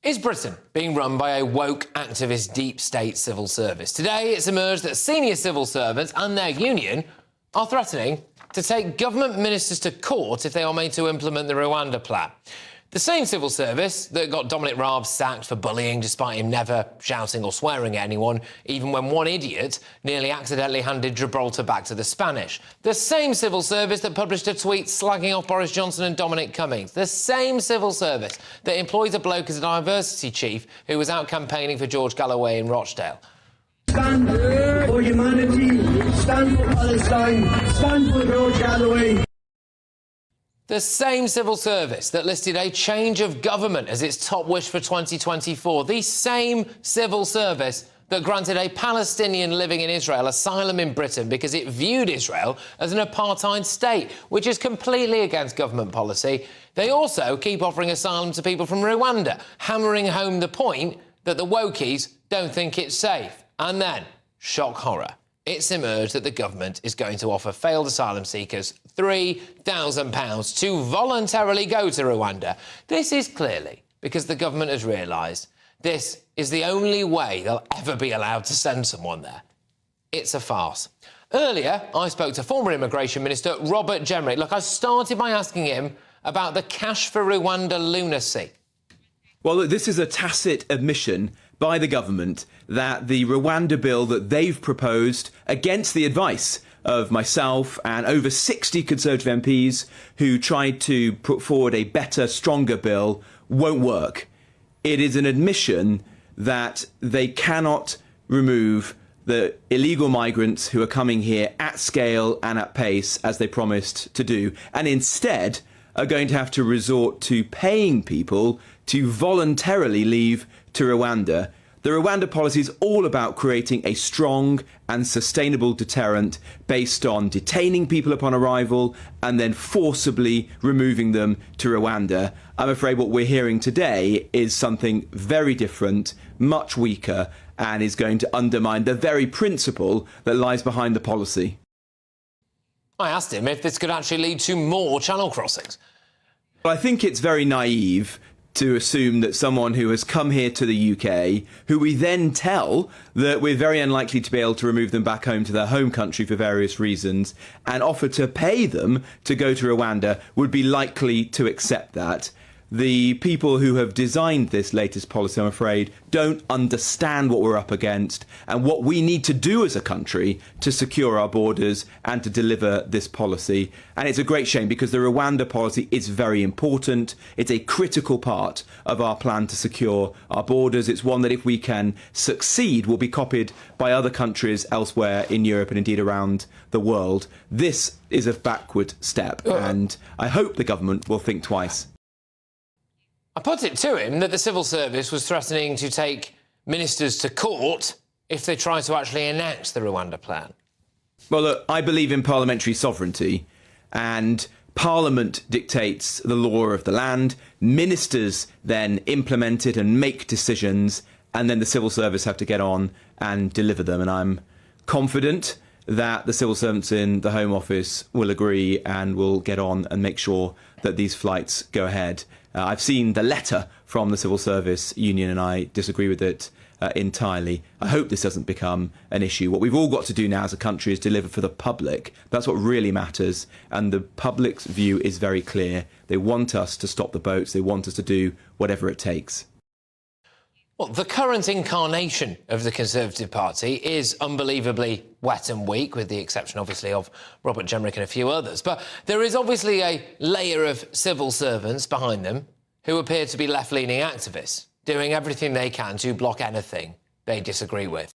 Is Britain being run by a woke, activist, deep state civil service? Today, it's emerged that senior civil servants and their union are threatening to take government ministers to court if they are made to implement the Rwanda plan. The same civil service that got Dominic Raab sacked for bullying despite him never shouting or swearing at anyone, even when one idiot nearly accidentally handed Gibraltar back to the Spanish. The same civil service that published a tweet slagging off Boris Johnson and Dominic Cummings. The same civil service that employs a bloke as a diversity chief who was out campaigning for George Galloway in Rochdale. Stand for humanity, stand for Palestine, stand for George Galloway. The same civil service that listed a change of government as its top wish for 2024. The same civil service that granted a Palestinian living in Israel asylum in Britain because it viewed Israel as an apartheid state, which is completely against government policy. They also keep offering asylum to people from Rwanda, hammering home the point that the wokies don't think it's safe. And then, shock horror, it's emerged that the government is going to offer failed asylum seekers £3,000 to voluntarily go to Rwanda. This is clearly because the government has realised this is the only way they'll ever be allowed to send someone there. It's a farce. Earlier, I spoke to former Immigration Minister Robert Jenrick. Look, I started by asking him about the Cash for Rwanda lunacy. Well, look, this is a tacit admission by the government that the Rwanda bill that they've proposed, against the advice of myself and over 60 Conservative MPs who tried to put forward a better, stronger bill, won't work. It is an admission that they cannot remove the illegal migrants who are coming here at scale and at pace, as they promised to do, and instead are going to have to resort to paying people to voluntarily leave to Rwanda. The Rwanda policy is all about creating a strong and sustainable deterrent based on detaining people upon arrival and then forcibly removing them to Rwanda. I'm afraid what we're hearing today is something very different, much weaker, and is going to undermine the very principle that lies behind the policy. I asked him if this could actually lead to more channel crossings. Well, I think it's very naive to assume that someone who has come here to the UK, who we then tell that we're very unlikely to be able to remove them back home to their home country for various reasons, and offer to pay them to go to Rwanda, would be likely to accept that. The people who have designed this latest policy, I'm afraid, don't understand what we're up against and what we need to do as a country to secure our borders and to deliver this policy. And it's a great shame because the Rwanda policy is very important. It's a critical part of our plan to secure our borders. It's one that, if we can succeed, will be copied by other countries elsewhere in Europe and indeed around the world. This is a backward step, and I hope the government will think twice. I put it to him that the civil service was threatening to take ministers to court if they try to actually enact the Rwanda plan. Well, look, I believe in parliamentary sovereignty, and Parliament dictates the law of the land. Ministers then implement it and make decisions, and then the civil service have to get on and deliver them. And I'm confident that the civil servants in the Home Office will agree and will get on and make sure that these flights go ahead. I've seen the letter from the Civil Service Union and I disagree with it entirely. I hope this doesn't become an issue. What we've all got to do now as a country is deliver for the public. That's what really matters, and the public's view is very clear. They want us to stop the boats. They want us to do whatever it takes. Well, the current incarnation of the Conservative Party is unbelievably wet and weak, with the exception, obviously, of Robert Jenrick and a few others. But there is obviously a layer of civil servants behind them who appear to be left-leaning activists, doing everything they can to block anything they disagree with.